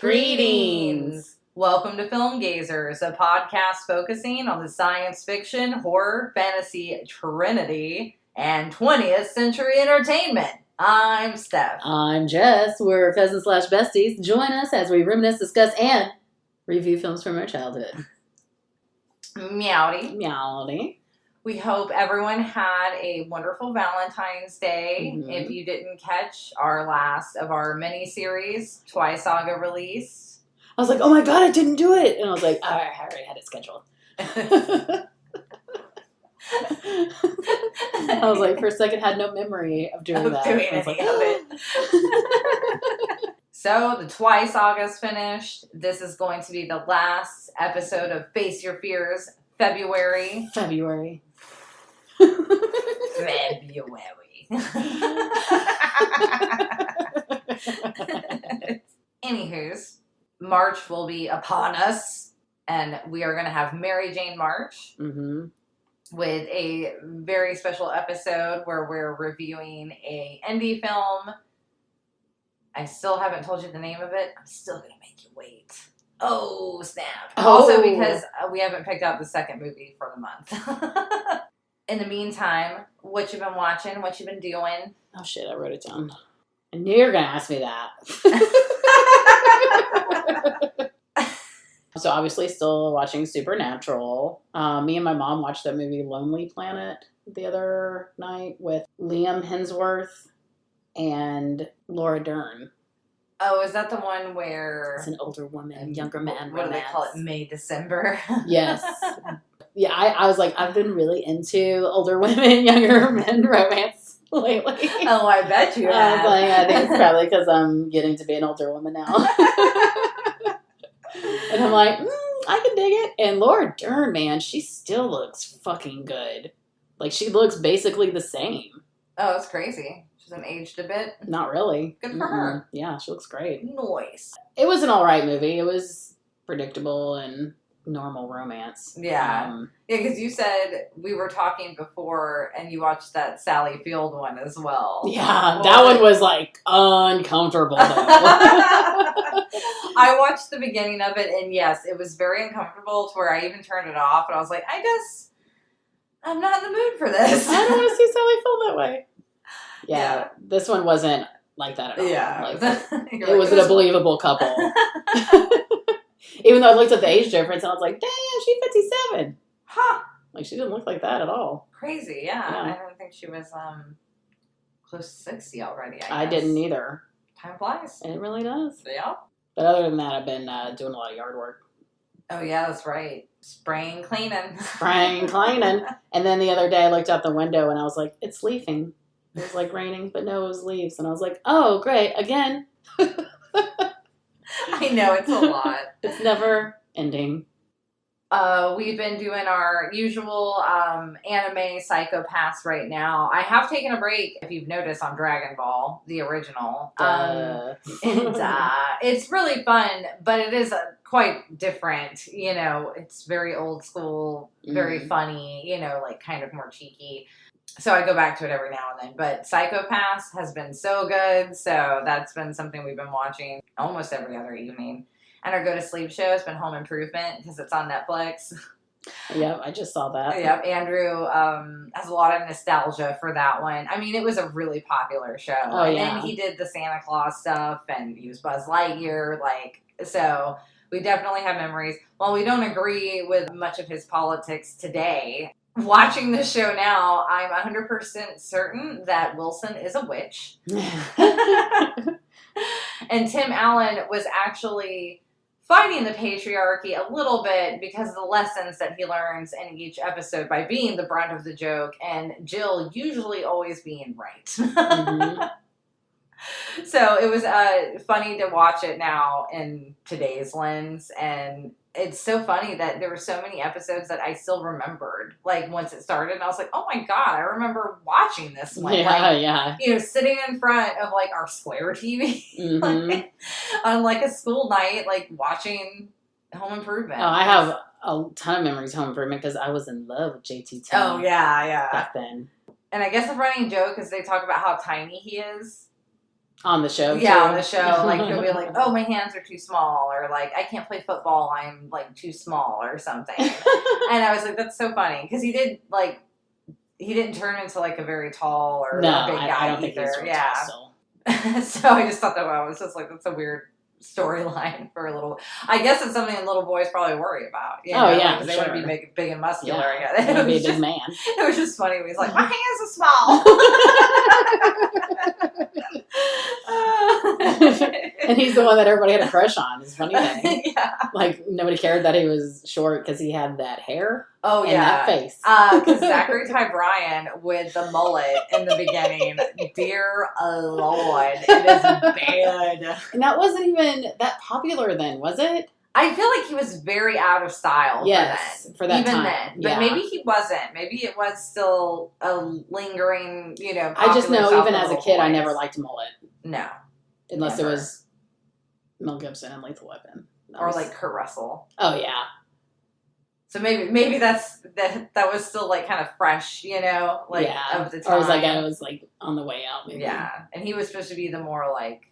Greetings! Welcome to Film Gazers, a podcast focusing on the science fiction, horror, fantasy trinity, and 20th century entertainment. I'm Steph. I'm Jess. We're cousins/besties. Join us as we reminisce, discuss, and review films from our childhood. Meowdy. Meowdy. We hope everyone had a wonderful Valentine's Day. Mm-hmm. If you didn't catch our last of our mini-series, Twice Saga release. I was like, oh my god, I didn't do it. And I was like, I already had it scheduled. I was like, for a second, had no memory of doing that. Doing I was any like, of it. So, the Twice Saga's finished. This is going to be the last episode of Face Your Fears, February. Anywho's, March will be upon us, and we are going to have Mary Jane March with a very special episode where we're reviewing a indie film. I still haven't told you the name of it. I'm still going to make you wait. Oh, snap. Oh. Also because we haven't picked out the second movie for the month. In the meantime, what you've been watching, what you've been doing. Oh shit, I wrote it down. I knew you were going to ask me that. So obviously still watching Supernatural. Me and my mom watched that movie Lonely Planet the other night with Liam Hemsworth and Laura Dern. Oh, is that the one where... It's an older woman, younger man What romance. do they call it? May, December? Yes. Yeah, I was like, I've been really into older women, younger men romance lately. Oh, I bet you have. I was like, I think it's probably because I'm getting to be an older woman now. And I'm like, I can dig it. And Laura Dern, man, she still looks fucking good. Like, she looks basically the same. Oh, it's crazy. She hasn't aged a bit. Not really. Good for her. Yeah, she looks great. Nice. It was an alright movie. It was predictable and normal romance. Yeah. Yeah, because you said we were talking before and you watched that Sally Field one as well. Yeah, that one was like uncomfortable though. I watched the beginning of it and yes, it was very uncomfortable to where I even turned it off and I was like, I'm not in the mood for this. I don't want to see Sally Field that way. Yeah, this one wasn't like that at all. Yeah. Like, it was a believable couple. Even though I looked at the age difference and I was like, damn, she's 57. Huh. Like, she didn't look like that at all. Crazy, yeah. I didn't think she was close to 60 already, I didn't either. Time flies. It really does. Yeah. But other than that, I've been doing a lot of yard work. Oh, yeah, that's right. Spraying, cleaning. And then the other day I looked out the window and I was like, it's leafing. It was like raining, but no, it was leaves. And I was like, oh, great, again. I know, it's a lot. It's never ending. We've been doing our usual anime psychopaths right now. I have taken a break, if you've noticed, on Dragon Ball, the original. It's really fun, but it is quite different. You know, it's very old school, very funny, you know, like kind of more cheeky. So I go back to it every now and then. But Psychopaths has been so good. So that's been something we've been watching almost every other evening. And our go-to-sleep show has been Home Improvement because it's on Netflix. Yep, I just saw that. Yep, Andrew has a lot of nostalgia for that one. I mean, it was a really popular show. Oh, and yeah. then he did the Santa Claus stuff and he was Buzz Lightyear. So we definitely have memories. While we don't agree with much of his politics today, watching this show now, I'm 100% certain that Wilson is a witch. And Tim Allen was actually fighting the patriarchy a little bit because of the lessons that he learns in each episode by being the brunt of the joke and Jill usually always being right. So it was funny to watch it now in today's lens, and it's so funny that there were so many episodes that I still remembered, like, once it started, and I was like, oh my god, I remember watching this one. Yeah. You know, sitting in front of, like, our square TV, like, on, like, a school night, like, watching Home Improvement. Oh, I have a ton of memories of Home Improvement because I was in love with JT Tim. Oh, yeah. Back then. And I guess the running joke is they talk about how tiny he is. On the show, Yeah, too? on the show. Like, he'll be like, oh, my hands are too small. Or, like, I can't play football. I'm, like, too small or something. And I was like, that's so funny. Because he didn't turn into, like, a very tall or a big guy I don't think either. he's real tall still. So I just thought that was just like, that's a weird storyline for a little. I guess it's something little boys probably worry about. You know? Yeah, because they want to be big and muscular. Yeah, It want to be a was big man. It was just funny. He was like, my hands are small. And he's the one that everybody had a crush on. Is the funny thing. Yeah. Like, nobody cared that he was short because he had that hair. Oh, and yeah. that face. Because Zachary Ty Bryan with the mullet in the beginning, dear Lord, it is bad. And that wasn't even that popular then, was it? I feel like he was very out of style for that even time. then. But maybe he wasn't. Maybe it was still a lingering, I just know, even as a kid, I never liked mullet. No. Unless it was Mel Gibson and Lethal Weapon. Or like Kurt Russell. Oh, yeah. So maybe that was still like kind of fresh, like of the time. Or I was like on the way out, maybe. Yeah. And he was supposed to be the more like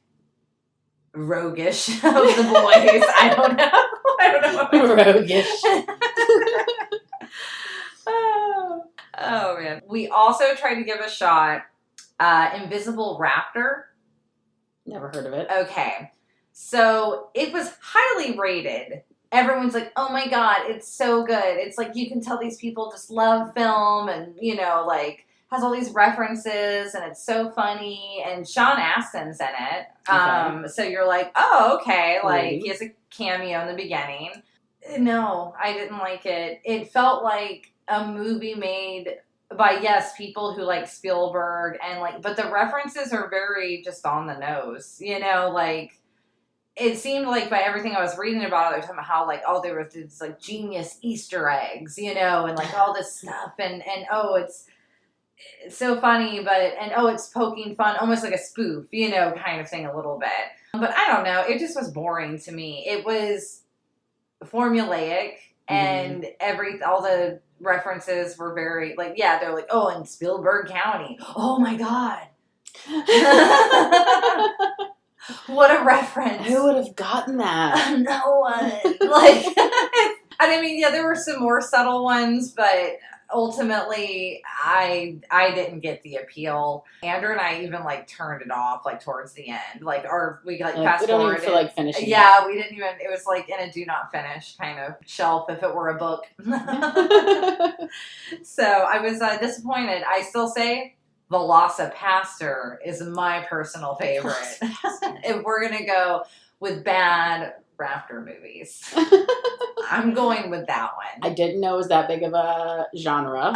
roguish of the boys. I don't know. Roguish. Oh man. We also tried to give a shot Invisible Raptor. Never heard of it. Okay. So it was highly rated. Everyone's like, oh my God, it's so good. It's like you can tell these people just love film and, like has all these references and it's so funny. And Sean Astin's in it. Okay. So you're like, oh, okay. Like he has a cameo in the beginning. No, I didn't like it. It felt like a movie made by, yes, people who like Spielberg and but the references are very just on the nose, it seemed like by everything I was reading about it, they were talking about how there was these genius Easter eggs, and all this stuff, and it's so funny, but it's poking fun, almost like a spoof, kind of thing a little bit. But I don't know, it just was boring to me. It was formulaic, and all the references were very they're like, oh, in Spielberg County, oh my God. What a reference. Who would have gotten that? No one. There were some more subtle ones, but ultimately I didn't get the appeal. Andrew and I even turned it off towards the end. We fast we don't forward. even feel like finishing Yeah, we didn't even, it was in a do not finish kind of shelf if it were a book. So I was disappointed. I still say Velocipaster is my personal favorite. If we're going to go with bad raptor movies, I'm going with that one. I didn't know it was that big of a genre.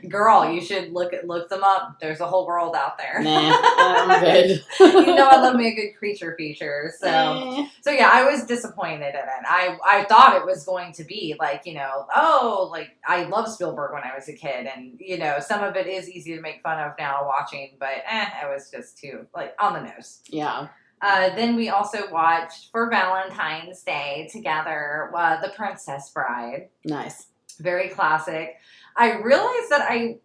Girl, you should look them up. There's a whole world out there. Nah, I'm good. I love me a good creature feature. So yeah, I was disappointed in it. I thought it was going to be I love Spielberg when I was a kid, and some of it is easy to make fun of now watching, but it was just too on the nose. Yeah. Then we also watched for Valentine's Day together The Princess Bride. Nice. Very classic. I realized that I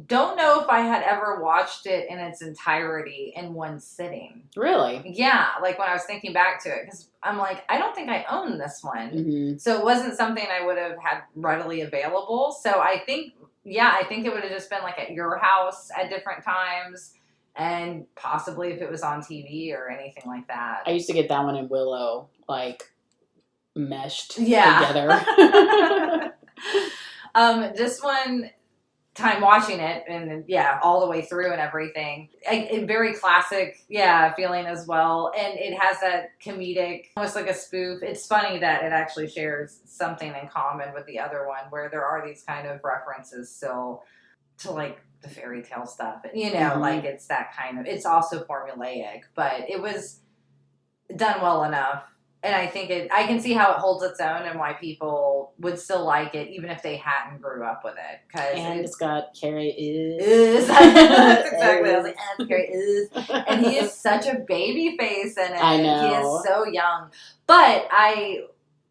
don't know if I had ever watched it in its entirety in one sitting. Really? Yeah, when I was thinking back to it, because I'm I don't think I own this one. Mm-hmm. So it wasn't something I would have had readily available. So I think it would have just been at your house at different times, and possibly if it was on TV or anything like that. I used to get that one in Willow, meshed together. This one time watching it, and all the way through and everything, very classic feeling as well, and it has that comedic, almost like a spoof. It's funny that it actually shares something in common with the other one, where there are these kind of references still to the fairy tale stuff, it's that kind of, it's also formulaic, but it was done well enough. And I think I can see how it holds its own and why people would still like it, even if they hadn't grew up with it. And it's got Carrie is. That's exactly. I was Carrie is. And he is such a baby face in it. I know. He is so young. But I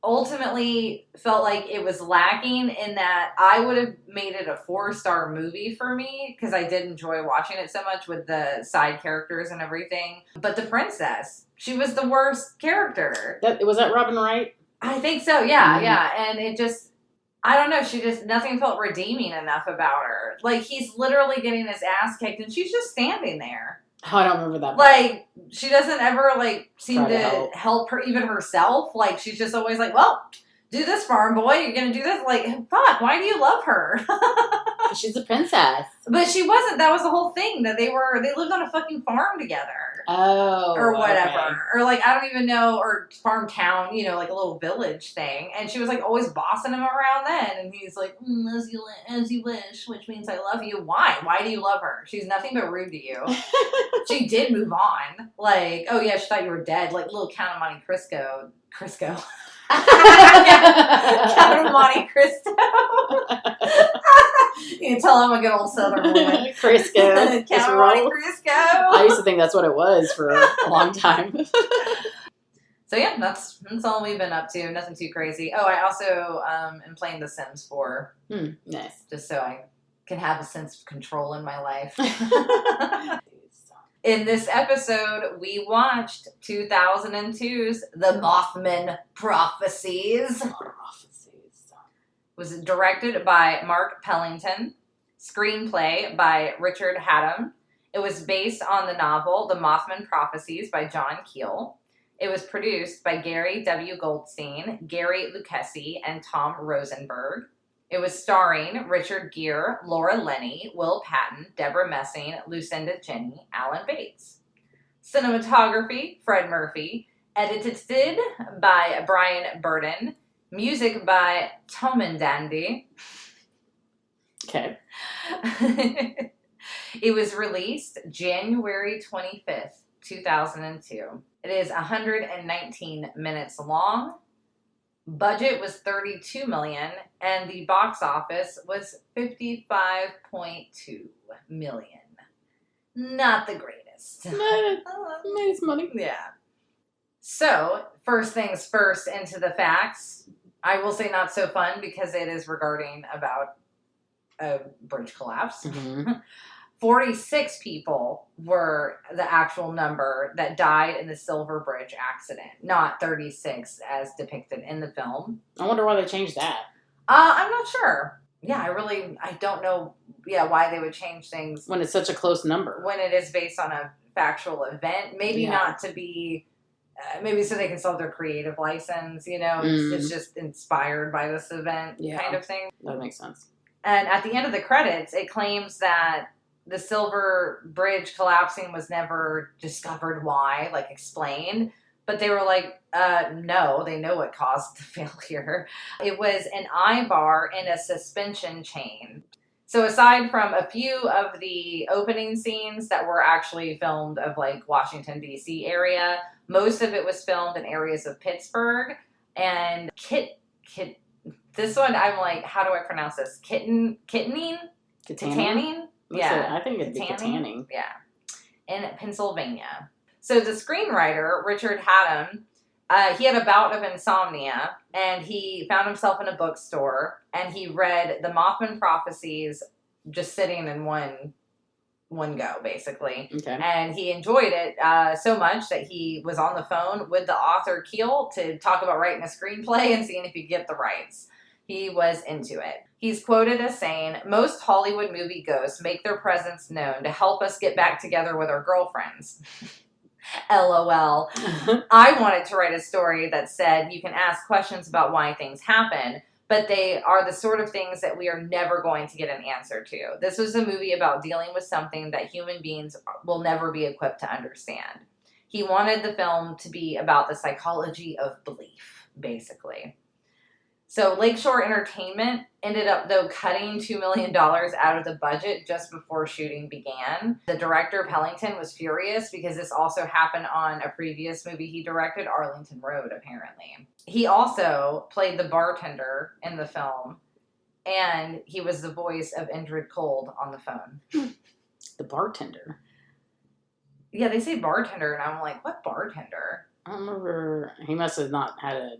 ultimately felt like it was lacking in that I would have made it a 4-star movie for me because I did enjoy watching it so much with the side characters and everything. But the princess, she was the worst character. Was that Robin Wright? I think so, yeah, yeah. And it just, I don't know, nothing felt redeeming enough about her. Like, he's literally getting his ass kicked and she's just standing there. Oh, I don't remember that. Like, she doesn't ever, like, seem to help her, even herself. Like, she's just always like, well, do this, farm boy. You're going to do this. Like, fuck, why do you love her? She's a princess. But she wasn't. That was the whole thing. That they lived on a fucking farm together. Oh. Or whatever. Okay. Or, like, I don't even know, or farm town, you know, like a little village thing. And she was, like, always bossing him around then. And he's like, as you wish, which means I love you. Why? Why do you love her? She's nothing but rude to you. She did move on. Like, oh, yeah, she thought you were dead. Like, little Count of Monte Cristo. Count of Monte Cristo. You can tell I'm a good old Southern woman. Crisco. Count of Monte Cristo. I used to think that's what it was for a long time. So yeah, that's all we've been up to. Nothing too crazy. Oh, I also am playing The Sims 4. Nice. Just so I can have a sense of control in my life. In this episode, we watched 2002's The Mothman Prophecies. Was directed by Mark Pellington. Screenplay by Richard Hatem. It was based on the novel The Mothman Prophecies by John Keel. It was produced by Gary W. Goldstein, Gary Lucchesi, and Tom Rosenberg. It was starring Richard Gere, Laura Linney, Will Patton, Deborah Messing, Lucinda Jenny, Alan Bates. Cinematography, Fred Murphy. Edited by Brian Burden. Music by Toman Dandy. Okay. It was released January 25th, 2002. It is 119 minutes long. Budget was $32 million, and the box office was $55.2 million. Not the greatest. Nice money. Yeah. So, first things first, into the facts. I will say not so fun because it is regarding about a bridge collapse. Mm-hmm. 46 people were the actual number that died in the Silver Bridge accident, not 36 as depicted in the film. I wonder why they changed that. I'm not sure. Yeah, I don't know, why they would change things. When it's such a close number. When it is based on a factual event. Maybe not to be, maybe so they can sell their creative license, you know? It's just inspired by this event kind of thing. That makes sense. And at the end of the credits, it claims that the Silver Bridge collapsing was never discovered why, like explained. But they were like, no, they know what caused the failure. It was an eye bar in a suspension chain. So aside from a few of the opening scenes that were actually filmed of like Washington, D.C. area, most of it was filmed in areas of Pittsburgh. And this one, I'm like, how do I pronounce this? Kittanning? Yeah. I think it'd be Kittanning. Yeah. In Pennsylvania. So the screenwriter, Richard Hatem, he had a bout of insomnia, and he found himself in a bookstore, and he read The Mothman Prophecies just sitting in one go, basically. Okay. And he enjoyed it so much that he was on the phone with the author Keel to talk about writing a screenplay and seeing if he could get the rights. He was into it. He's quoted as saying, "Most Hollywood movie ghosts make their presence known to help us get back together with our girlfriends." LOL. I wanted to write a story that said you can ask questions about why things happen, but they are the sort of things that we are never going to get an answer to. This was a movie about dealing with something that human beings will never be equipped to understand. He wanted the film to be about the psychology of belief, basically. So Lakeshore Entertainment ended up, though, cutting $2 million out of the budget just before shooting began. The director, Pellington, was furious because this also happened on a previous movie he directed, Arlington Road, apparently. He also played the bartender in the film, and he was the voice of Indrid Cold on the phone. The bartender? Yeah, they say bartender, and I'm like, what bartender? I don't remember. He must have not had a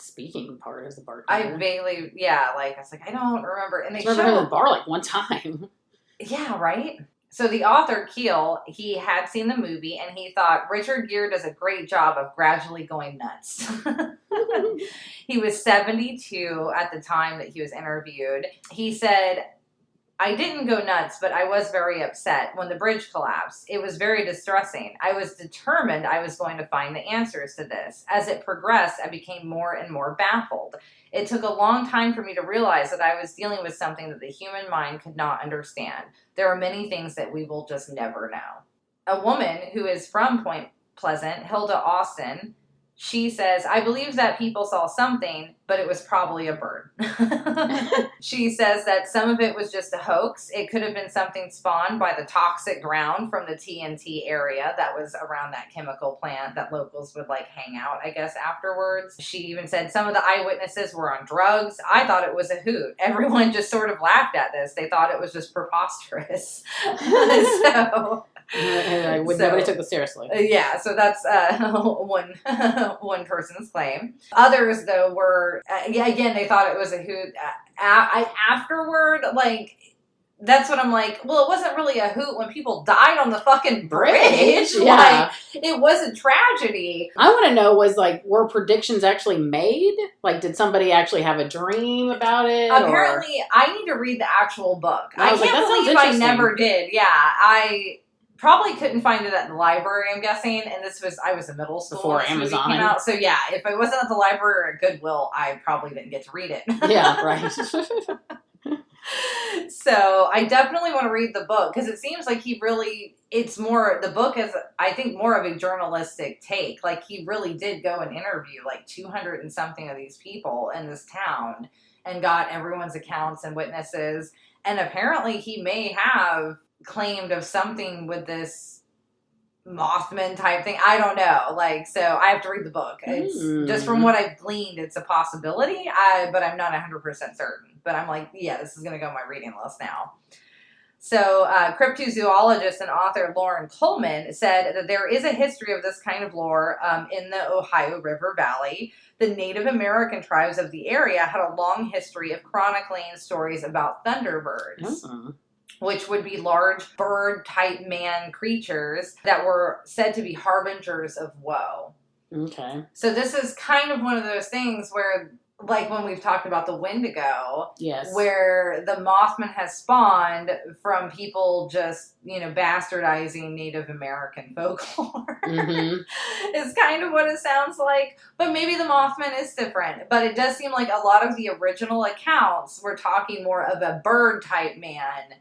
speaking part as a I bartender. vaguely, yeah, like, I was like, I don't remember. And they I remember him in show, the bar like one time. yeah, right? So the author, Keel, he had seen the movie and he thought Richard Gere does a great job of gradually going nuts. He was 72 at the time that he was interviewed. He said, I didn't go nuts, but I was very upset when the bridge collapsed. It was very distressing. I was determined I was going to find the answers to this. As it progressed, I became more and more baffled. It took a long time for me to realize that I was dealing with something that the human mind could not understand. There are many things that we will just never know. A woman who is from Point Pleasant, Hilda Austin, she says, I believe that people saw something, but it was probably a bird. She says that some of it was just a hoax. It could have been something spawned by the toxic ground from the TNT area that was around that chemical plant that locals would like hang out, I guess, afterwards. She even said some of the eyewitnesses were on drugs. I thought it was a hoot. Everyone just sort of laughed at this. They thought it was just preposterous. Nobody took this seriously. Yeah, so that's one person's claim. Others, though, were again they thought it was a hoot. Afterward, like that's what I'm like. Well, it wasn't really a hoot when people died on the fucking bridge. Yeah. Like it was a tragedy. I want to know were predictions actually made? Like, did somebody actually have a dream about it? Apparently, I need to read the actual book. I can't believe I never did. Yeah, I probably couldn't find it at the library, I'm guessing, and I was in middle school before when this Amazon movie came out. So yeah, if I wasn't at the library or at Goodwill, I probably didn't get to read it. Yeah, right. So I definitely want to read the book because it seems like the book is, I think, more of a journalistic take. Like he really did go and interview like 200 and something of these people in this town and got everyone's accounts and witnesses. And apparently he may have claimed of something with this Mothman type thing. I don't know. Like, so I have to read the book. It's just from what I've gleaned, it's a possibility. But I'm not 100% certain. But I'm like, yeah, this is going to go on my reading list now. So, cryptozoologist and author Lauren Coleman said that there is a history of this kind of lore in the Ohio River Valley. The Native American tribes of the area had a long history of chronicling stories about thunderbirds. Which would be large bird-type man creatures that were said to be harbingers of woe. Okay. So this is kind of one of those things where, like when we've talked about the Wendigo, yes, where the Mothman has spawned from people just, bastardizing Native American folklore. It's kind of what it sounds like. But maybe the Mothman is different. But it does seem like a lot of the original accounts were talking more of a bird-type man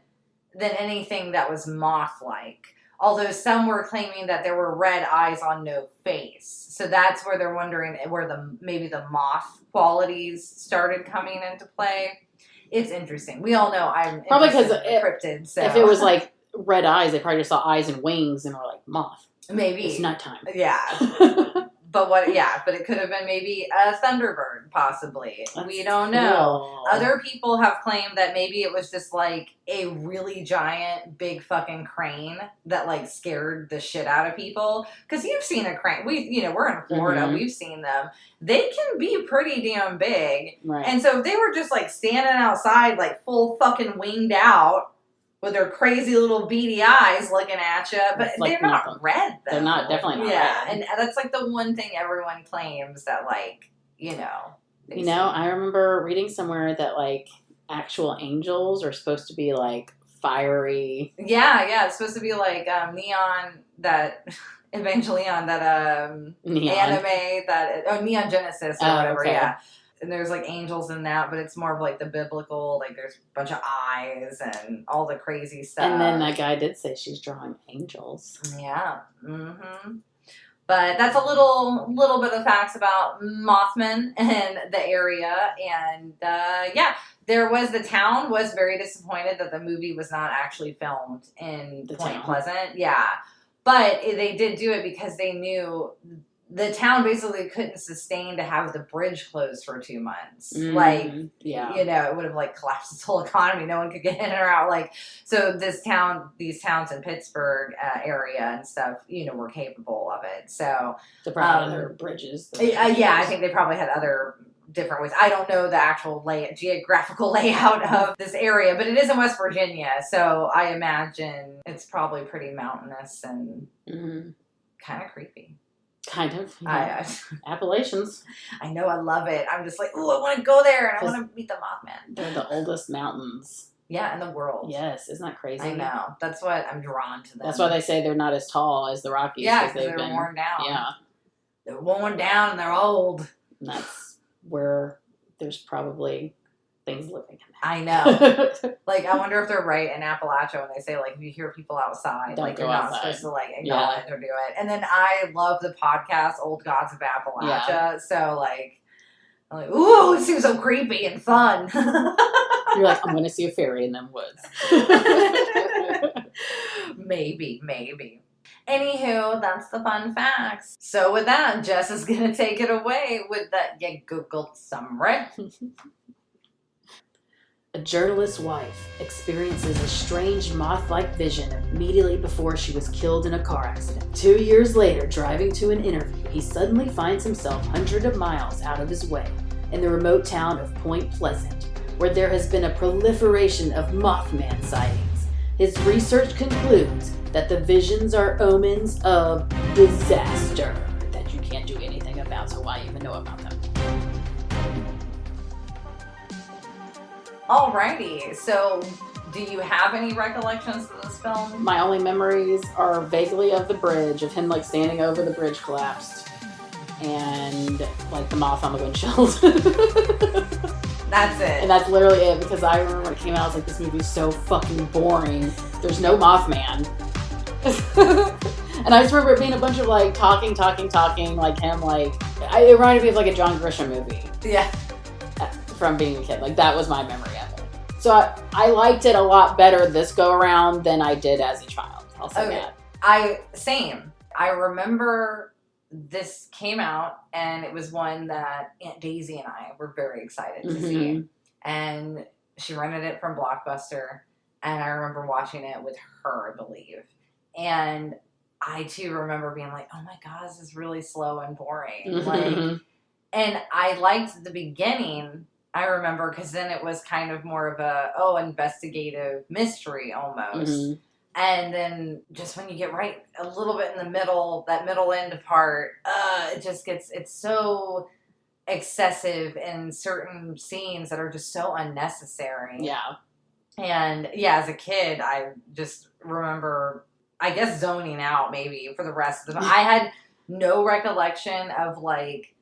than anything that was moth-like. Although some were claiming that there were red eyes on no face. So that's where they're wondering where maybe the moth qualities started coming into play. It's interesting. We all know I'm probably because cryptid. So if it was like red eyes, they probably just saw eyes and wings and were like moth. Maybe it's nighttime. Yeah. But it could have been maybe a thunderbird, possibly. We don't know. Cool. Other people have claimed that maybe it was just like a really giant, big fucking crane that like scared the shit out of people. Because you've seen a crane. We're in Florida. We've seen them. They can be pretty damn big. Right. And so if they were just like standing outside, like full fucking winged out, with their crazy little beady eyes looking at you, but they're not red, though. They're not, definitely not red. And that's like the one thing everyone claims that, like, I remember reading somewhere that, like, actual angels are supposed to be, like, fiery. Yeah, it's supposed to be like Neon, that Evangelion, that Neon. anime, Neon Genesis or whatever, okay. Yeah. And there's like angels in that, but it's more of like the biblical, like there's a bunch of eyes and all the crazy stuff. And then that guy did say she's drawing angels. Yeah. But that's a little bit of facts about Mothman and the area. And the town was very disappointed that the movie was not actually filmed in Point Pleasant. Yeah. But they did do it because they knew the town basically couldn't sustain to have the bridge closed for 2 months. It would have like collapsed its whole economy. No one could get in or out. Like, so these towns in Pittsburgh area and stuff, were capable of it. So they probably had other bridges. I think they probably had other different ways. I don't know the actual geographical layout of this area, but it is in West Virginia, so I imagine it's probably pretty mountainous and kind of creepy. Kind of. Yeah. Appalachians. I know, I love it. I'm just like, ooh, I want to go there and I want to meet the Mothman. They're the oldest mountains. Yeah, in the world. Yes, isn't that crazy? I know. That's what I'm drawn to them. That's why they say they're not as tall as the Rockies. Yeah, because they're worn down. Yeah. They're worn down and they're old. And that's where there's probably things living in that. I know. Like, I wonder if they're right in Appalachia when they say, like, if you hear people outside, don't like, you're not supposed to, like, acknowledge or do it. And then I love the podcast, Old Gods of Appalachia. Yeah. So, like, I'm like, ooh, it seems so creepy and fun. You're like, I'm going to see a fairy in them woods. Maybe. Anywho, that's the fun facts. So with that, Jess is going to take it away with the Googled summary. A journalist's wife experiences a strange moth-like vision immediately before she was killed in a car accident. 2 years later, driving to an interview, he suddenly finds himself hundreds of miles out of his way in the remote town of Point Pleasant, where there has been a proliferation of Mothman sightings. His research concludes that the visions are omens of disaster that you can't do anything about, so why even know about them? Alrighty, so do you have any recollections of this film? My only memories are vaguely of the bridge, of him like standing over the bridge collapsed, and like the moth on the windshield. That's it. And that's literally it, because I remember when it came out, I was like, this movie's so fucking boring. There's no Mothman. And I just remember it being a bunch of like talking, like him, like, it reminded me of like a John Grisham movie. Yeah. From being a kid. Like, that was my memory of it. So I liked it a lot better this go around than I did as a child. I'll say that. Same. I remember this came out, and it was one that Aunt Daisy and I were very excited to see. And she rented it from Blockbuster, and I remember watching it with her, I believe. And I too remember being like, oh my God, this is really slow and boring. Like, and I liked the beginning, I remember, because then it was kind of more of investigative mystery almost. And then just when you get right a little bit in the middle, that middle end part, it just it's so excessive in certain scenes that are just so unnecessary. Yeah. And yeah, as a kid, I just remember, I guess, zoning out maybe for the rest of the I had no recollection of like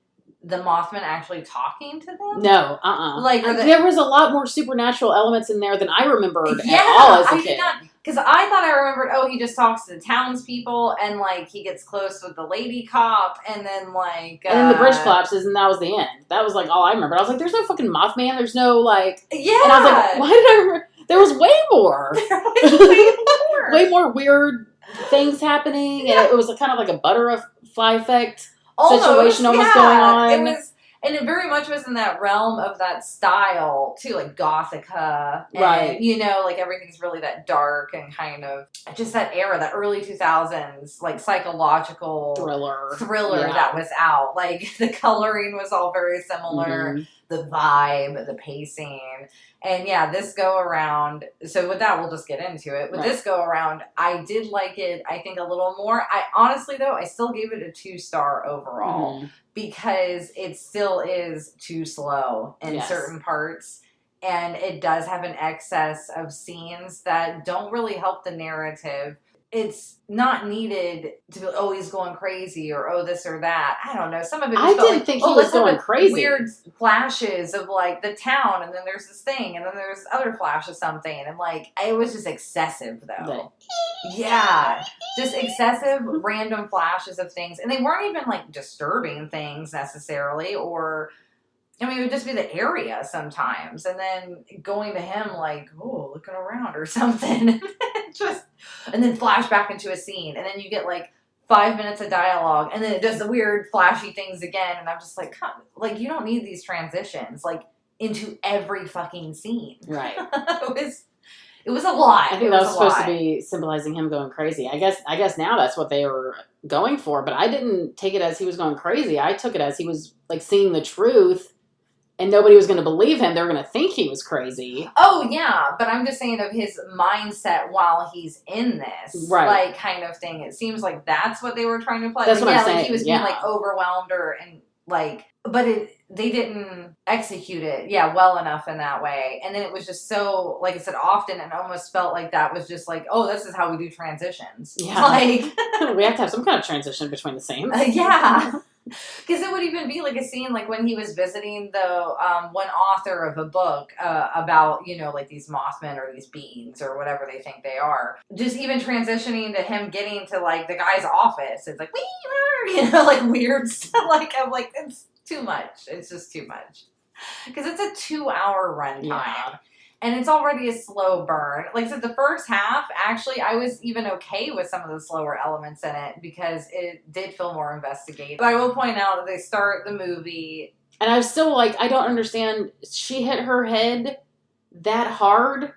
the Mothman actually talking to them. No, Like there was a lot more supernatural elements in there than I remembered at all as a kid. Because I thought I remembered, he just talks to the townspeople, and like he gets close with the lady cop, and then like and then the bridge collapses, and that was the end. That was like all I remembered. I was like, "There's no fucking Mothman. There's no like." Yeah. And I was like, "Why did I remember?" There was way more. There was way more. Way more weird things happening, and it was kind of like a butterfly effect situation almost going on. It was. And it very much was in that realm of that style, too, like Gothica. And, right. You know, like everything's really that dark and kind of just that era, that early 2000s, like psychological thriller that was out. Like the coloring was all very similar, the vibe, the pacing. And yeah, this go around, so with that, we'll just get into it. With this go around, I did like it, I think, a little more. I honestly, though, I still gave it a 2-star overall because it still is too slow in certain parts. And it does have an excess of scenes that don't really help the narrative. It's not needed to be, he's going crazy, or, this or that. I don't know. Some of it just felt didn't think he was going crazy. Weird flashes of, like, the town, and then there's this thing, and then there's other flash of something. And, like, it was just excessive, though. Yeah. Just excessive, random flashes of things. And they weren't even, like, disturbing things, necessarily, or... I mean, it would just be the area sometimes. And then going to him like, looking around or something. And then flash back into a scene. And then you get like 5 minutes of dialogue. And then it does the weird flashy things again. And I'm just like, you don't need these transitions like into every fucking scene. Right. It was a lot. I think that was supposed to be symbolizing him going crazy. I guess now that's what they were going for. But I didn't take it as he was going crazy. I took it as he was like seeing the truth and nobody was going to believe him. They were going to think he was crazy. Oh, yeah, but I'm just saying of his mindset while he's in this, like, kind of thing. It seems like that's what they were trying to play. That's like, what I'm saying. Like, he was being, like, overwhelmed and, like, but they didn't execute it, well enough in that way. And then it was just so, like I said, often it almost felt like that was just like, oh, this is how we do transitions. Yeah. Like, we have to have some kind of transition between the scenes. Yeah. Because it would even be like a scene like when he was visiting the one author of a book about, like these Mothmen or these beings or whatever they think they are. Just even transitioning to him getting to like the guy's office. It's like, like weird stuff. Like, I'm like, it's too much. It's just too much. Because it's a 2-hour runtime. Yeah. And it's already a slow burn. Like I said, the first half, actually, I was even okay with some of the slower elements in it because it did feel more investigative. But I will point out that they start the movie. And I was still like, I don't understand. She hit her head that hard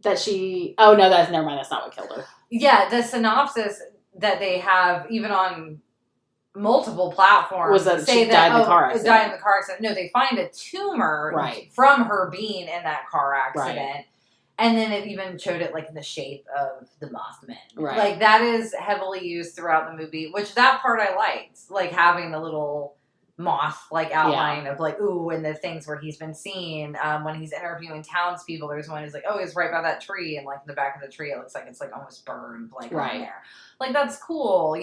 that she... Oh, no, never mind. That's not what killed her. Yeah, the synopsis that they have, even on multiple platforms, was that she died in the car accident. Died in the car accident. No, they find a tumor from her being in that car accident. Right. And then it even showed it like in the shape of the Mothman. Right. Like that is heavily used throughout the movie, which that part I liked. Like having the little moth like outline of like, ooh, and the things where he's been seen. When he's interviewing townspeople, there's one who's like, oh, he's right by that tree, and like in the back of the tree it looks like it's like almost burned like on there. Like that's cool,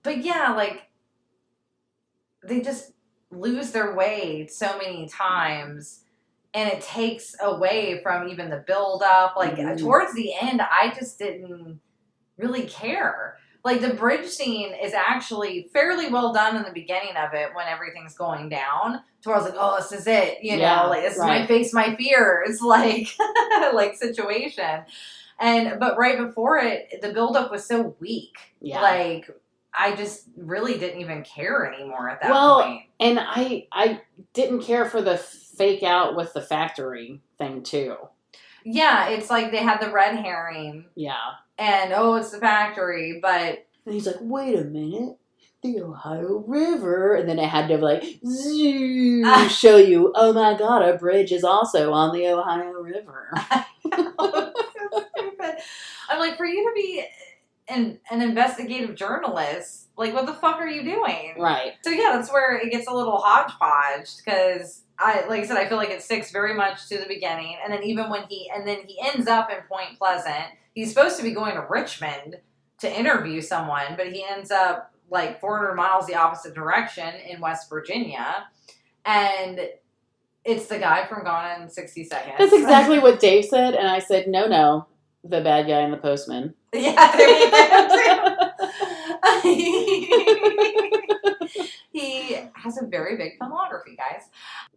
But yeah, like they just lose their way so many times, and it takes away from even the build up. Like towards the end, I just didn't really care. Like the bridge scene is actually fairly well done in the beginning of it when everything's going down. To where I was like, oh, this is it. Like this is my face, my fears, like like situation. But right before it, the build up was so weak. Yeah. Like I just really didn't even care anymore at that point. And I didn't care for the fake out with the factory thing too. Yeah, it's like they had the red herring. Yeah. And, it's the factory, but... And he's like, wait a minute, the Ohio River. And then it had to, like, show you, oh my God, a bridge is also on the Ohio River. I'm like, for you to be an investigative journalist, like, what the fuck are you doing? Right. So, yeah, that's where it gets a little hodgepodge, because... like I said, I feel like it sticks very much to the beginning, and then even when he ends up in Point Pleasant. He's supposed to be going to Richmond to interview someone, but he ends up like 400 miles the opposite direction in West Virginia, and it's the guy from Gone in 60 Seconds. That's exactly what Dave said, and I said, no, the bad guy and the postman. Yeah, there you go. He has a very big filmography, guys.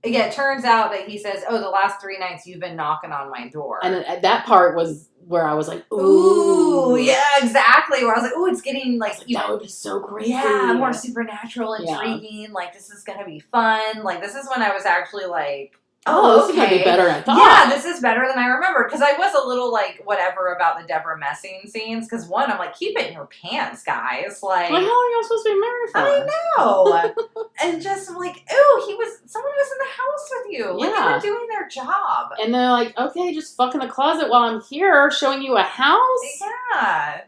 Yeah, it turns out that he says, oh, the last 3 nights you've been knocking on my door. And that part was where I was like, ooh. Yeah, exactly. Where I was like, ooh, it's getting like... that would be so crazy. Yeah, more supernatural, intriguing. Yeah. Like, this is going to be fun. Like, this is when I was actually like... Oh, this is going to be better than I thought. Yeah, this is better than I remembered. Because I was a little, like, whatever about the Deborah Messing scenes. Because, one, I'm like, keep it in your pants, guys. Like... Well, how long are you supposed to be married for? I know. And just, I'm like, ooh, someone was in the house with you. Like, they were doing their job. And they're like, okay, just fuck in the closet while I'm here showing you a house? Yeah.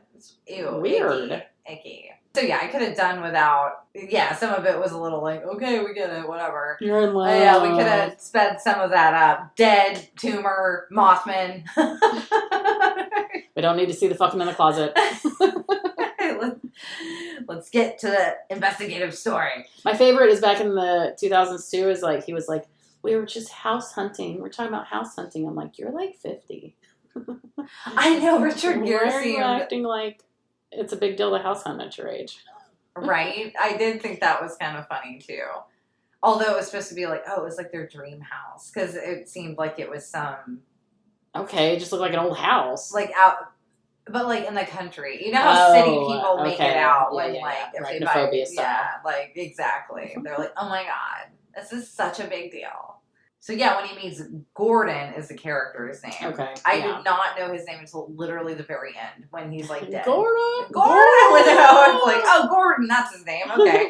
Ew. Weird. Icky. So, yeah, I could have done without... Yeah, some of it was a little like, okay, we get it, whatever. You're in love. Yeah, we could have sped some of that up. Dead, tumor, Mothman. We don't need to see the fucking in the closet. Let's get to the investigative story. My favorite is back in the 2000s, too, is like, he was like, we were just house hunting. We're talking about house hunting. I'm like, you're like 50. I know, Richard Gere Why are you acting like... It's a big deal to house hunt at your age. Right? I did think that was kind of funny, too. Although it was supposed to be like, oh, it was like their dream house. Because it seemed like it was some... Okay, it just looked like an old house. Like out... But like in the country. You know how city people make it out when like... If they buy, like exactly. They're like, oh my God. This is such a big deal. So yeah, when he meets Gordon is the character's name. Okay. I did not know his name until literally the very end when he's like dead. Gordon! With I was like, oh, Gordon, that's his name. Okay.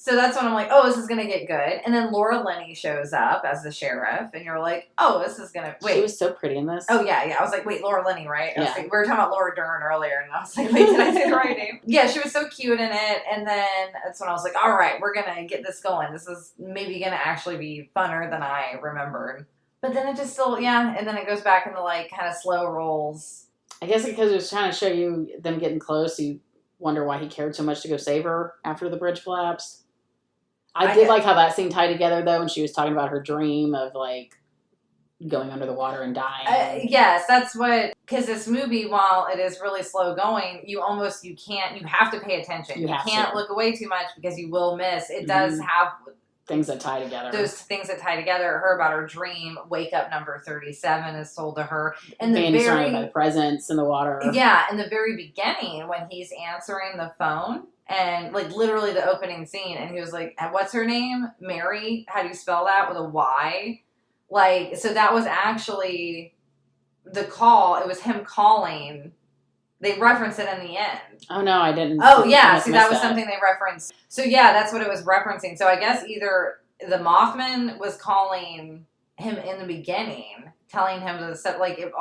So that's when I'm like, oh, this is going to get good. And then Laura Linney shows up as the sheriff, and you're like, oh, this is going to... Wait. She was so pretty in this. Oh, yeah. I was like, wait, Laura Linney, right? I was Yeah. like, we were talking about Laura Dern earlier, and I was like, wait, did I say the right name? Yeah, she was so cute in it, and then that's when I was like, all right, we're going to get this going. This is maybe going to actually be funner than I remembered. But then it just still, and then it goes back into, like, kind of slow rolls. I guess because it was trying to show you them getting close, you wonder why he cared so much to go save her after the bridge collapsed. I did like how that scene tied together, though, when she was talking about her dream of, like, going under the water and dying. Yes, that's what... Because this movie, while it is really slow going, you have to pay attention. You can't look away too much because you will miss. It does have... Things that tie together. Those things that tie together. Her about her dream. Wake up number 37 is told to her. And being surrounded by the presence in the water. Yeah, in the very beginning when he's answering the phone and like literally the opening scene and he was like, what's her name? Mary? How do you spell that? With a Y? Like, so that was actually the call. It was him calling. They reference it in the end. Oh, no, I didn't. Oh, yeah. See, that was something they referenced. So, yeah, that's what it was referencing. So, I guess either the Mothman was calling him in the beginning, telling him to set, like, it's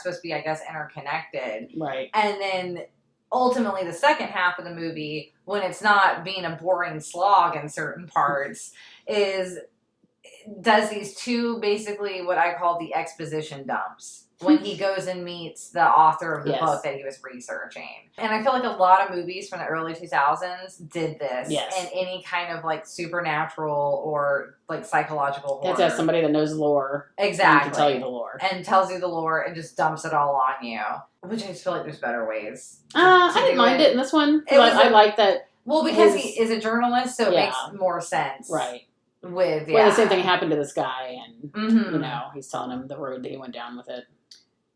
supposed to be, I guess, interconnected. Right. And then, ultimately, the second half of the movie, when it's not being a boring slog in certain parts, does these two, basically, what I call the exposition dumps. When he goes and meets the author of the book that he was researching. And I feel like a lot of movies from the early 2000s did this in any kind of like supernatural or like psychological horror. It's as somebody that knows lore. Exactly. And can tell you the lore. And tells you the lore and just dumps it all on you. Which I just feel like there's better ways. I didn't mind it in this one. I like that. Well, because he is a journalist, so it makes more sense. Right. Well, the same thing happened to this guy, and he's telling him the road that he went down with it.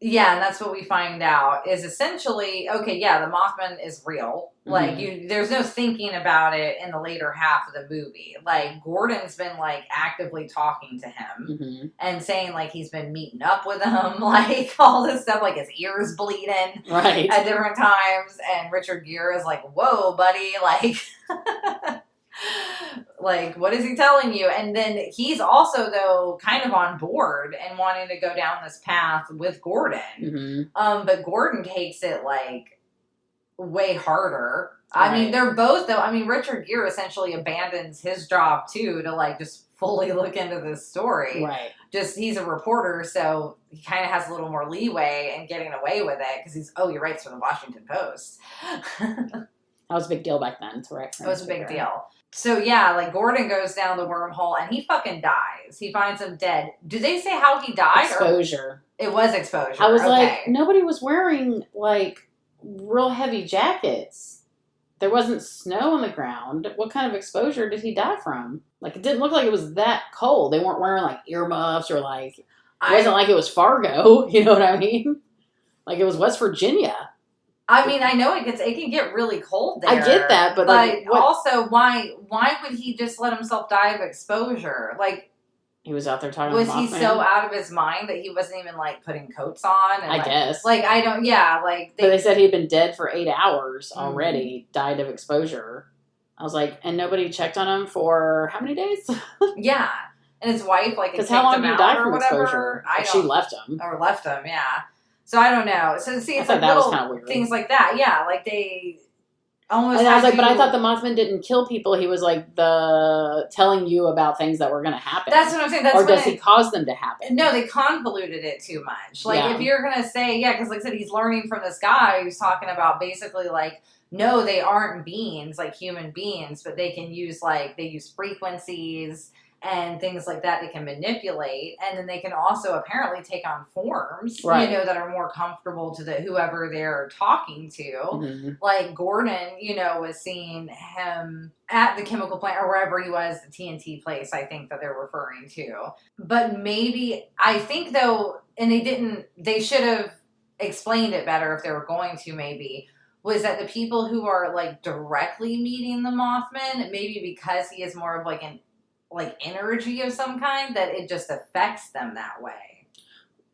Yeah, and that's what we find out is essentially, the Mothman is real. Like, there's no thinking about it in the later half of the movie. Like, Gordon's been, like, actively talking to him and saying, like, he's been meeting up with him, like, all this stuff, like, his ears bleeding at different times. And Richard Gere is like, whoa, buddy, like... Like, what is he telling you? And then he's also, though, kind of on board and wanting to go down this path with Gordon. But Gordon takes it, like, way harder. I mean, they're both, though. I mean, Richard Gere essentially abandons his job, too, to, like, just fully look into this story. Right. Just, he's a reporter, so he kind of has a little more leeway in getting away with it because he writes for the Washington Post. That was a big deal back then, correct? It was a big deal. So, yeah, like, Gordon goes down the wormhole, and he fucking dies. He finds him dead. Do they say how he died? Exposure. It was exposure. I was like, nobody was wearing, like, real heavy jackets. There wasn't snow on the ground. What kind of exposure did he die from? Like, it didn't look like it was that cold. They weren't wearing, like, earmuffs or, like, it wasn't like it was Fargo. You know what I mean? Like, it was West Virginia. I mean, I know it can get really cold there. I get that, but like, also, why would he just let himself die of exposure? Like, he was out there talking. Was he so out of his mind that he wasn't even like putting coats on? And, I guess. Like, I don't. Yeah, like. But they said he had been dead for 8 hours already. Died of exposure. I was like, and nobody checked on him for how many days? Yeah, and his wife because how long did he die from exposure? She left him. Or left him. Yeah. So I don't know. So see, it's like little things like that. Yeah, like they almost. And I was like, but I thought the Mothman didn't kill people. He was like telling you about things that were going to happen. That's what I'm saying. Or does he cause them to happen? No, they convoluted it too much. Like if you're going to say, because like I said, he's learning from this guy who's talking about basically like, no, they aren't beings like human beings, but they can use they use frequencies and things like that they can manipulate, and then they can also apparently take on forms, that are more comfortable to whoever they're talking to. Like Gordon, was seeing him at the chemical plant or wherever he was, the TNT place, I think that they're referring to. But maybe, I think though, and they should have explained it better if they were going to maybe, was that the people who are like directly meeting the Mothman, maybe because he is more of an energy of some kind, that it just affects them that way.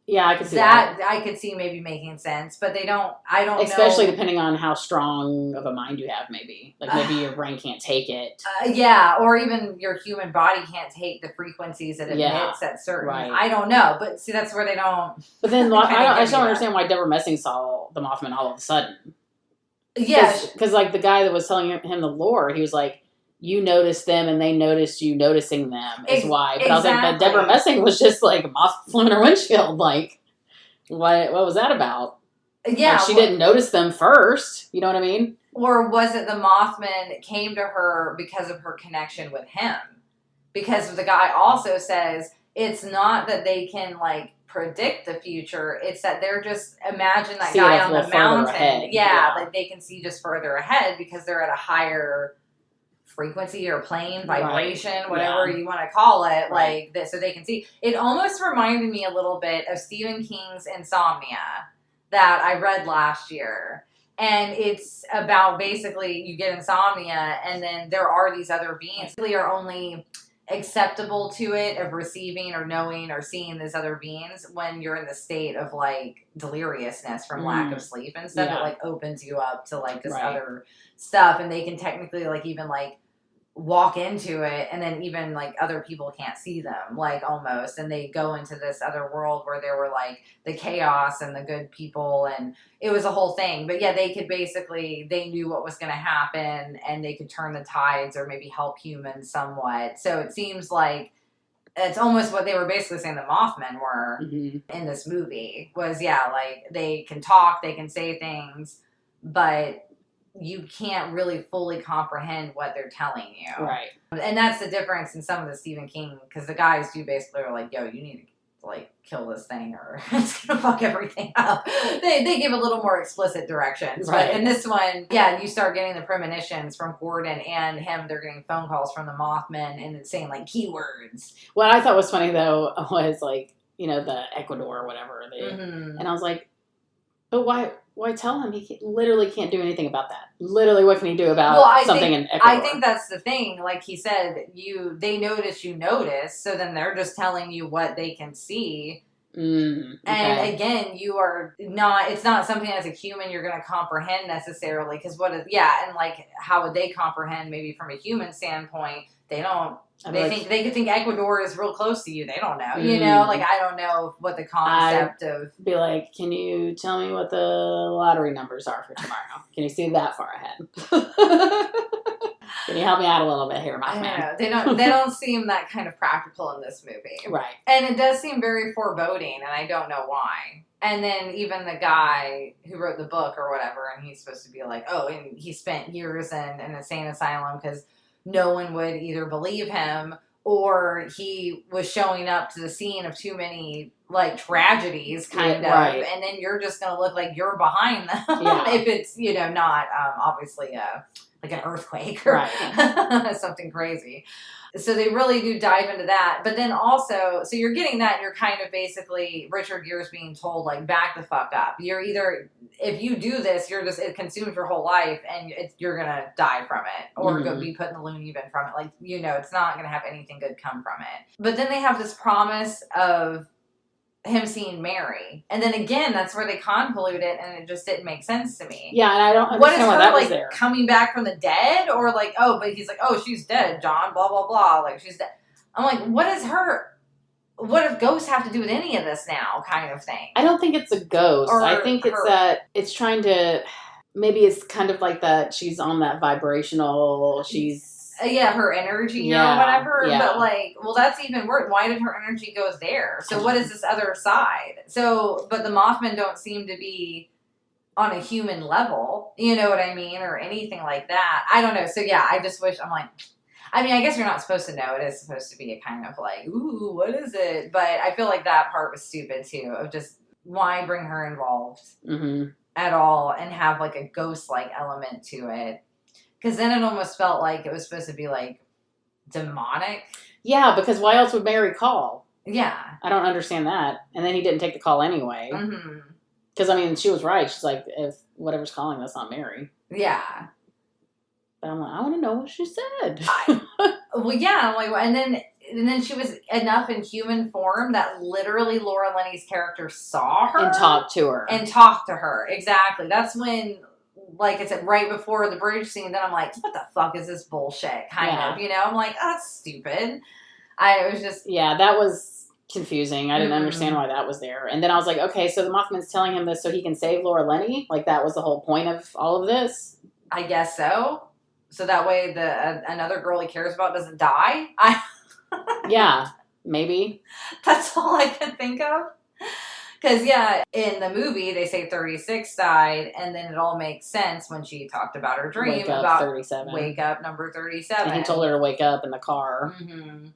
Yeah, I could see that. I could see maybe making sense, but they don't. I don't Especially know. depending on how strong of a mind you have, maybe. Like, maybe your brain can't take it. Yeah, or even your human body can't take the frequencies it emits at certain... Right. I don't know, but see, that's where they don't... But then, I just don't understand why Deborah Messing saw the Mothman all of a sudden. Yeah. Because, like, the guy that was telling him the lore, he was like, you noticed them and they noticed you noticing them is why. But I was like, but Deborah Messing was just like a moth flew in her windshield. Like, what was that about? Yeah. Like, she didn't notice them first. You know what I mean? Or was it the Mothman came to her because of her connection with him? Because the guy also says it's not that they can, like, predict the future. It's that they're just... Imagine that guy on the mountain. Yeah, like they can see just further ahead because they're at a higher... frequency or plane, vibration, whatever you want to call it, like that, so they can see. It almost reminded me a little bit of Stephen King's Insomnia that I read last year. And it's about basically you get insomnia and then there are these other beings that are only acceptable to it of receiving or knowing or seeing these other beings when you're in the state of like deliriousness from lack of sleep and stuff. It like opens you up to like this other stuff, and they can technically like even like walk into it, and then even like other people can't see them, like almost, and they go into this other world where there were like the chaos and the good people, and it was a whole thing. But yeah, they could basically, they knew what was going to happen and they could turn the tides or maybe help humans somewhat. So it seems like it's almost what they were basically saying the Mothman were in this movie was, like they can talk, they can say things, but you can't really fully comprehend what they're telling you. Right. And that's the difference in some of the Stephen King, because the guys do basically are like, yo, you need to like kill this thing or it's gonna fuck everything up. They give a little more explicit directions. Right. But in this one, you start getting the premonitions from Gordon and him. They're getting phone calls from the Mothman and it's saying like keywords. What I thought was funny though was like, you know, the Ecuador or whatever. And I was like, but why tell him he literally can't do anything about that? Literally, what can he do about something in Ecuador? I think that's the thing. Like he said, they notice you notice, so then they're just telling you what they can see. And again, you are not, it's not something as a human you're going to comprehend necessarily, because and like how would they comprehend maybe from a human standpoint? They don't. They could think Ecuador is real close to you. They don't know. You know, like I don't know what the concept of. Be like, can you tell me what the lottery numbers are for tomorrow? Can you see that far ahead? Can you help me out a little bit here, my man? They don't seem that kind of practical in this movie, right? And it does seem very foreboding, and I don't know why. And then even the guy who wrote the book or whatever, and he's supposed to be like, oh, and he spent years in an insane asylum because no one would either believe him or he was showing up to the scene of too many like tragedies kind of. Right. And then you're just going to look like you're behind them if it's, not obviously like an earthquake or something crazy. So they really do dive into that. But then also, so you're getting that, and you're kind of basically Richard Gere's being told, like, back the fuck up. You're either, if you do this, it consumes your whole life, and you're going to die from it, or go be put in the loony bin from it. Like, it's not going to have anything good come from it. But then they have this promise of him seeing Mary. And then again, that's where they convolute it, and it just didn't make sense to me. Yeah, and I don't understand why that was there. Coming back from the dead? Or like, oh, but he's like, oh, she's dead, John, blah, blah, blah. Like, she's dead. I'm like, what if ghosts have to do with any of this now, kind of thing? I don't think it's a ghost. I think it's that it's trying to, maybe it's kind of like that she's on that vibrational, she's... her energy or whatever. Yeah. But like, well, that's even worse. Why did her energy go there? So what is this other side? So, but the Mothman don't seem to be on a human level. You know what I mean? Or anything like that. I don't know. So yeah, I just wish, I'm like, I mean, I guess you're not supposed to know. It is supposed to be a kind of like, ooh, what is it? But I feel like that part was stupid too, of just why bring her involved at all and have like a ghost-like element to it. Because then it almost felt like it was supposed to be, like, demonic. Yeah, because why else would Mary call? Yeah. I don't understand that. And then he didn't take the call anyway. Because, I mean, she was right. She's like, if whatever's calling, that's not Mary. Yeah. But I'm like, I want to know what she said. Well, yeah. I'm like, and then then she was enough in human form that literally Laura Linney's character saw her and talked to her. Exactly. That's when, like I said, right before the bridge scene, then I'm like, what the fuck is this bullshit? Kind of, you know? I'm like, oh, that's stupid. It was just... Yeah, that was confusing. I didn't understand why that was there. And then I was like, okay, so the Mothman's telling him this so he can save Laura Linney? Like, that was the whole point of all of this? I guess so. So that way another girl he cares about doesn't die? Yeah, maybe. That's all I can think of. Because, yeah, in the movie, they say 36 died, and then it all makes sense when she talked about her dream. Wake up, about 37. Wake up, number 37. And he told her to wake up in the car. Mm-hmm.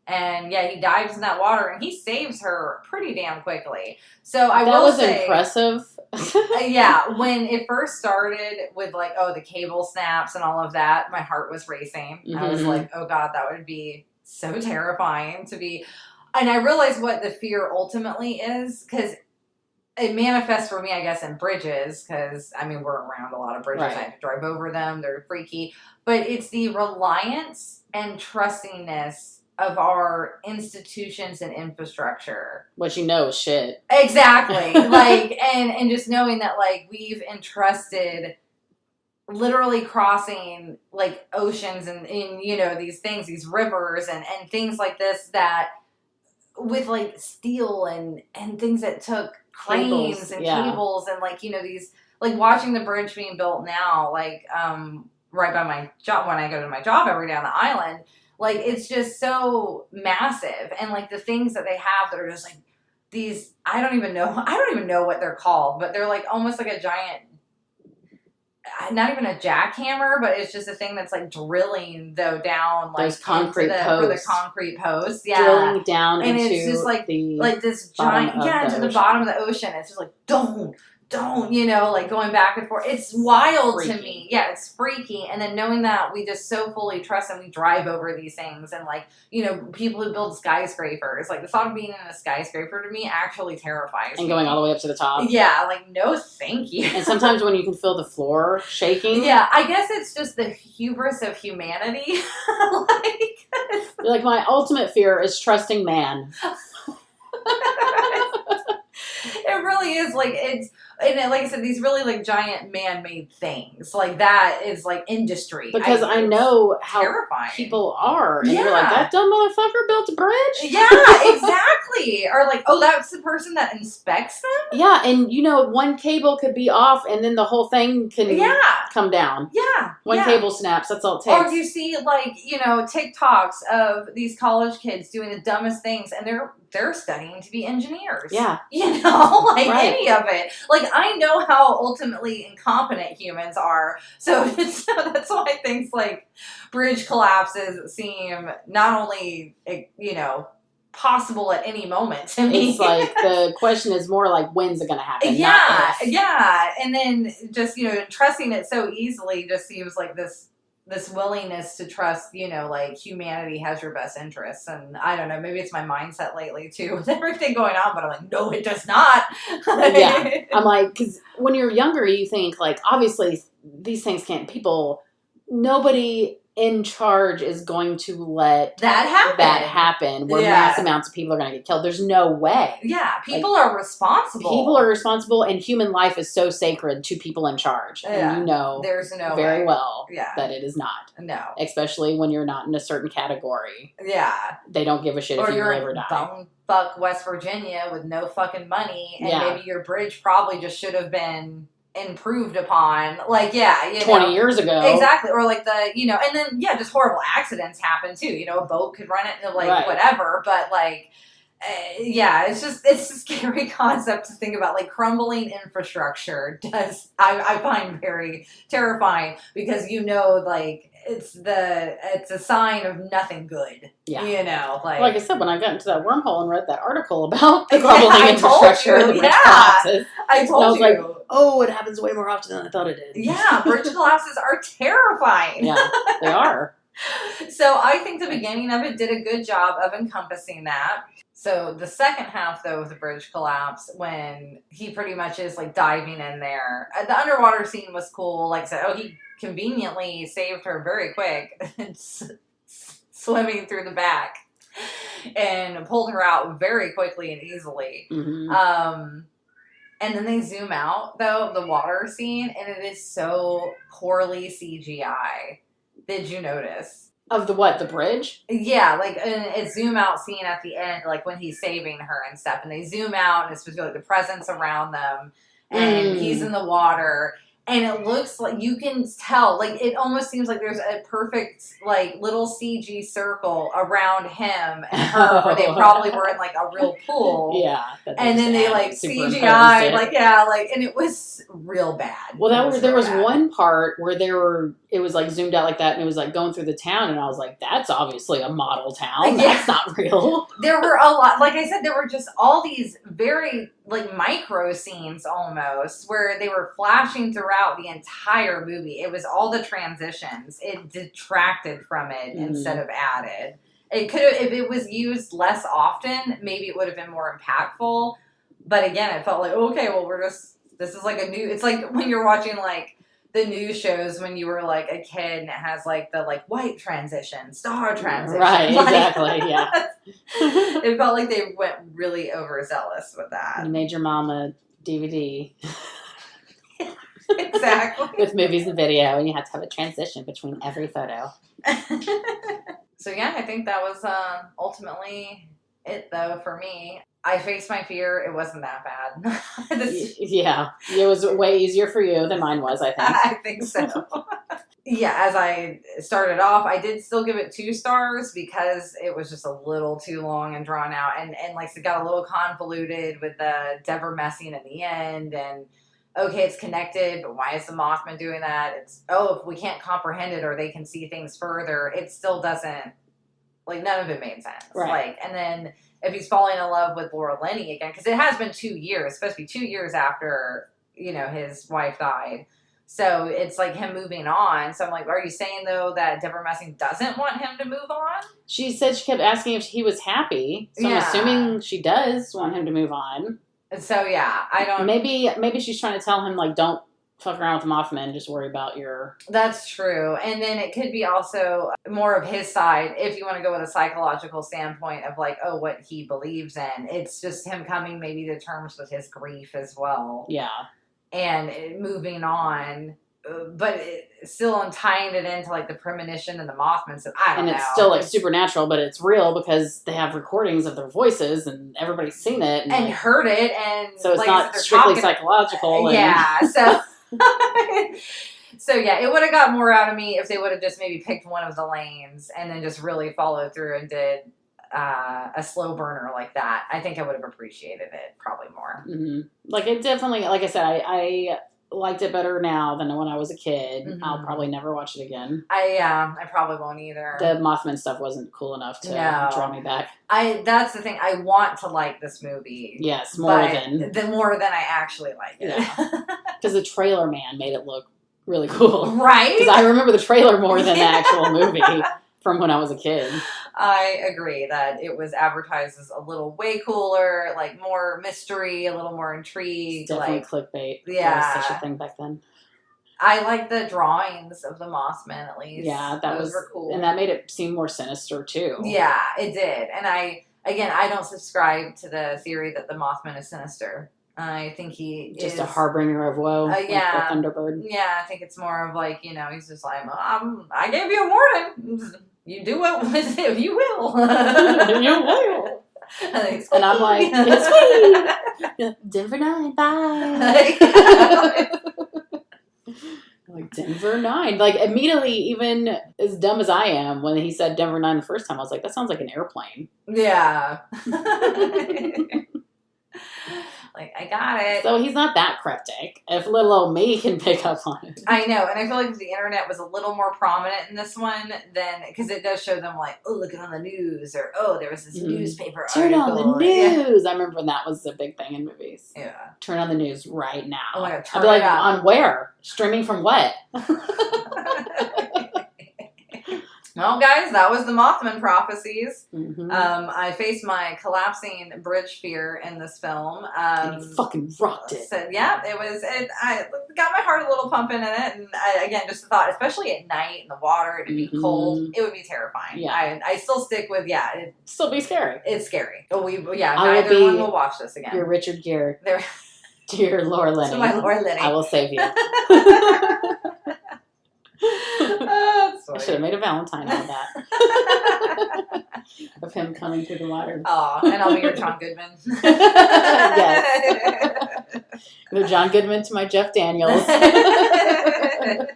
And, yeah, he dives in that water, and he saves her pretty damn quickly. So I will say... That was impressive. Yeah, when it first started with, like, the cable snaps and all of that, my heart was racing. Mm-hmm. I was like, oh, God, that would be so terrifying to be... And I realized what the fear ultimately is, because it manifests for me, I guess, in bridges, because, I mean, we're around a lot of bridges. Right. I have to drive over them. They're freaky. But it's the reliance and trustingness of our institutions and infrastructure. Which you know is shit. Exactly. Like, and just knowing that, like, we've entrusted... literally crossing, like, oceans and you know, these things, these rivers and things like this that... with, like, steel and things that took cranes and cables and, like, you know, these, like, watching the bridge being built now, like, right by my job, when I go to my job every day on the island, like, it's just so massive. And, like, the things that they have that are just, like, these, I don't even know what they're called, but they're, like, almost like a giant, not even a jackhammer, but it's just a thing that's, like, drilling, though, down, like, those concrete posts. For the concrete posts. Yeah. Drilling down and into it's just, like this giant, into the bottom of the ocean. It's just like, don't, you know, like, going back and forth. It's wild to me. Yeah, it's freaky. And then knowing that we just so fully trust and we drive over these things and, like, you know, people who build skyscrapers, like, the thought of being in a skyscraper to me actually terrifies me. And going all the way up to the top. Yeah, like, no thank you. And sometimes when you can feel the floor shaking. Yeah, I guess it's just the hubris of humanity. You're like, my ultimate fear is trusting man. It really is, like, it's... And like I said, these really, like, giant man-made things. Like, that is, like, industry. Because I know how terrifying people are. And you're like, that dumb motherfucker built a bridge? Yeah, exactly. Or like, that's the person that inspects them? Yeah, and you know, one cable could be off and then the whole thing can come down. Yeah. One cable snaps, that's all it takes. Or you see, like, you know, TikToks of these college kids doing the dumbest things and they're studying to be engineers. Yeah. You know, like, any of it. Like, I know how ultimately incompetent humans are. So that's why things like bridge collapses seem not only, you know, possible at any moment to me. It's like, the question is more like, when's it going to happen? Yeah. And then just, you know, trusting it so easily just seems like this willingness to trust, you know, like, humanity has your best interests. And I don't know, maybe it's my mindset lately too with everything going on, but I'm like, no, it does not. Yeah. I'm like, because when you're younger, you think, like, obviously these things nobody in charge is going to let that happen where mass amounts of people are going to get killed. There's no way. Yeah, people are responsible. People are responsible, and human life is so sacred to people in charge. And you know there's no very way. Well that it is not. No. Especially when you're not in a certain category. Yeah. They don't give a shit if you live or die. Bone fuck West Virginia with no fucking money, and maybe your bridge probably just should have been improved upon, like, you know, 20 years ago. Exactly. Or like you know, and then, just horrible accidents happen too. You know, a boat could run it, like, whatever, but, like, it's a scary concept to think about. Like, crumbling infrastructure I find very terrifying because, you know, like, it's a sign of nothing good. Yeah. You know, like I said, when I got into that wormhole and read that article about the crumbling infrastructure and the bridge collapses, I was like, oh, it happens way more often than I thought it did. Yeah, bridge collapses are terrifying. Yeah, they are. So I think the beginning of it did a good job of encompassing that. So the second half, though, of the bridge collapse, when he pretty much is, like, diving in there. The underwater scene was cool. Like I said, he conveniently saved her very quick. Swimming through the back. and pulled her out very quickly and easily. And then they zoom out, though, the water scene, and it is so poorly CGI. Did you notice? Of the what? The bridge? Yeah, like a zoom out scene at the end, like when he's saving her and stuff, and they zoom out, and it's supposed to be like the presence around them, and he's in the water. And it looks like, you can tell, like, it almost seems like there's a perfect, like, little CG circle around him and her, where they probably were in, like, a real pool. Yeah. And then they, like, CGI, like, yeah, like, and it was real bad. Well, there was one part where it was, like, zoomed out like that, and it was, like, going through the town, and I was like, that's obviously a model town. That's not real. There were a lot, like I said, there were just all these very, like, micro scenes almost, where they were flashing throughout the entire movie. It was all the transitions. It detracted from it instead of added. It could have, if it was used less often, maybe it would have been more impactful. But again, it felt like, okay, well, this is like it's like when you're watching, like, the news shows when you were, like, a kid, and it has, like, the, like, white transition, star transition. Right, like, exactly, yeah. It felt like they went really overzealous with that. You made your mom a DVD. Exactly. With movies and video, and you had to have a transition between every photo. So, yeah, I think that was ultimately it, though, for me. I faced my fear. It wasn't that bad. Yeah. It was way easier for you than mine was, I think. I think so. Yeah, as I started off, I did still give it 2 stars because it was just a little too long and drawn out. And like, it got a little convoluted with the Deborah messing in the end. And, okay, it's connected, but why is the Mothman doing that? It's, if we can't comprehend it or they can see things further, it still doesn't, like, none of it made sense. Right. Like, and then if he's falling in love with Laura Linney again, because it has been 2 years, it's supposed to be 2 years after, his wife died. So it's like him moving on. So I'm like, are you saying, though, that Deborah Messing doesn't want him to move on? She said she kept asking if he was happy. So I'm assuming she does want him to move on. So, yeah, I don't... Maybe she's trying to tell him, like, don't fuck around with the Mothman, just worry about your... That's true. And then it could be also more of his side, if you want to go with a psychological standpoint of, like, what he believes in. It's just him coming maybe to terms with his grief as well. Yeah. And moving on, but still tying it into, like, the premonition and the Mothman. So I don't know. And it's still, like, supernatural, but it's real because they have recordings of their voices and everybody's seen it. And heard it. And so it's, like, not strictly psychological. Yeah, so... So, yeah, it would have got more out of me if they would have just maybe picked one of the lanes and then just really followed through and did a slow burner like that. I think I would have appreciated it probably more. Mm-hmm. Like, it definitely, like I said, I liked it better now than when I was a kid. Mm-hmm. I'll probably never watch it again. I probably won't either. The Mothman stuff wasn't cool enough to draw me back. That's the thing. I want to like this movie. Yes, more than I actually like it. Because the trailer, man, made it look really cool. Right? Because I remember the trailer more than the actual movie from when I was a kid. I agree that it was advertised as a little way cooler, like more mystery, a little more intrigue. Definitely clickbait. Yeah. That was such a thing back then. I like the drawings of the Mothman, at least. Yeah, those were cool. And that made it seem more sinister, too. Yeah, it did. And I don't subscribe to the theory that the Mothman is sinister. I think he just is a harbinger of woe, like the Thunderbird. Yeah, I think it's more of like, he's just like, I gave you a warning. You do it with it, you will. You will. And I'm like, it's Squeee. Denver 9, bye. Like, Denver 9. Like, immediately, even as dumb as I am, when he said Denver 9 the first time, I was like, that sounds like an airplane. Yeah. Like, I got it. So he's not that cryptic. If little old me can pick up on it. I know. And I feel like if the internet was a little more prominent in this one, then, because it does show them like, oh, look it on the news, or, oh, there was this newspaper Turn article. on the news. Yeah. I remember when that was a big thing in movies. Yeah. Turn on the news right now. Oh my God, I'd be like, on where? Streaming from what? Well, guys, that was the Mothman Prophecies. Mm-hmm. I faced my collapsing bridge fear in this film. And you fucking rocked it. So, yeah, it was. I got my heart a little pumping in it, and again, just the thought, especially at night in the water, it'd be cold. It would be terrifying. Yeah, I still stick with it'd still be scary. It's scary. Neither one will watch this again. Your Richard Gere. To your Laura Linney. To my Laura Linney. I will save you. I should have made a Valentine out of that. Of him coming through the water. Oh, and I'll be your John Goodman. Yes. The John Goodman to my Jeff Daniels. That's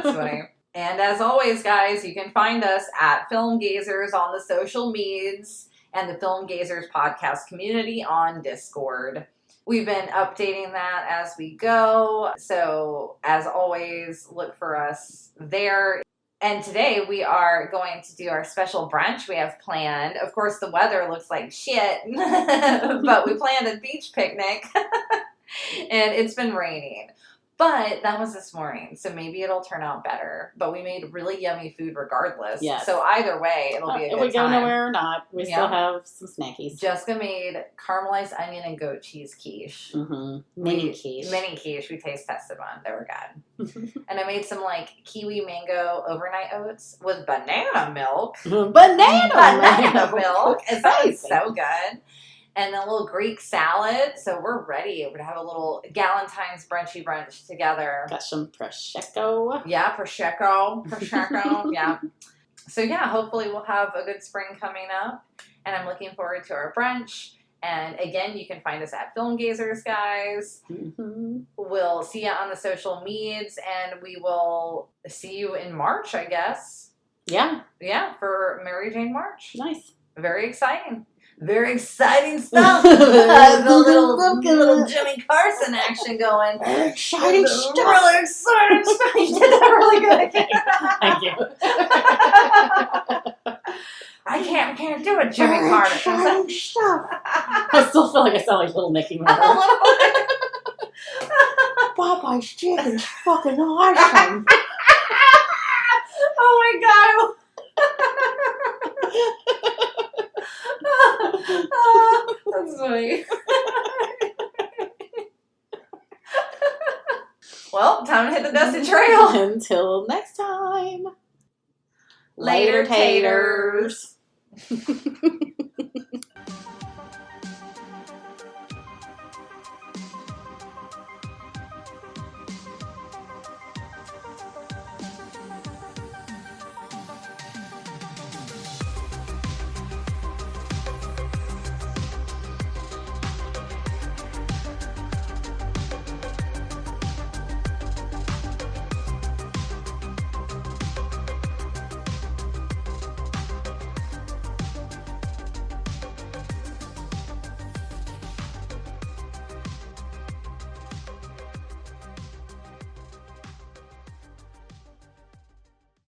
funny. And as always, guys, you can find us at Film Gazers on the social medias and the Film Gazers podcast community on Discord. We've been updating that as we go. So, as always, look for us there. And today we are going to do our special brunch we have planned. Of course, the weather looks like shit, but we planned a beach picnic, and it's been raining. But that was this morning, so maybe it'll turn out better. But we made really yummy food regardless. Yes. So either way, it'll be a good time. If we go nowhere or not, we still have some snackies. Jessica made caramelized onion and goat cheese quiche. Mm-hmm. Mini quiche. We taste tested one. They were good. And I made some kiwi mango overnight oats with banana milk. Banana milk. It sounds so good. And a little Greek salad. So we're ready. We're going to have a little Galentine's brunchy brunch together. Got some Prosecco. Yeah, Prosecco. Yeah. So yeah, hopefully we'll have a good spring coming up. And I'm looking forward to our brunch. And again, you can find us at Film Gazers, guys. Mm-hmm. We'll see you on the social medias. And we will see you in March, I guess. Yeah. Yeah, for Mary Jane March. Nice. Very exciting. Very exciting stuff. The little Jimmy Carson action going. Exciting stuff. Really exciting stuff. You did that really good. Thank you. I can't do it, Jimmy Carter. Exciting stuff. I still feel like I sound like Little Nicky Moore. Popeye's chicken's fucking awesome. Oh my god. That's funny. Well, time to hit the dusty trail. Until next time. Later, taters.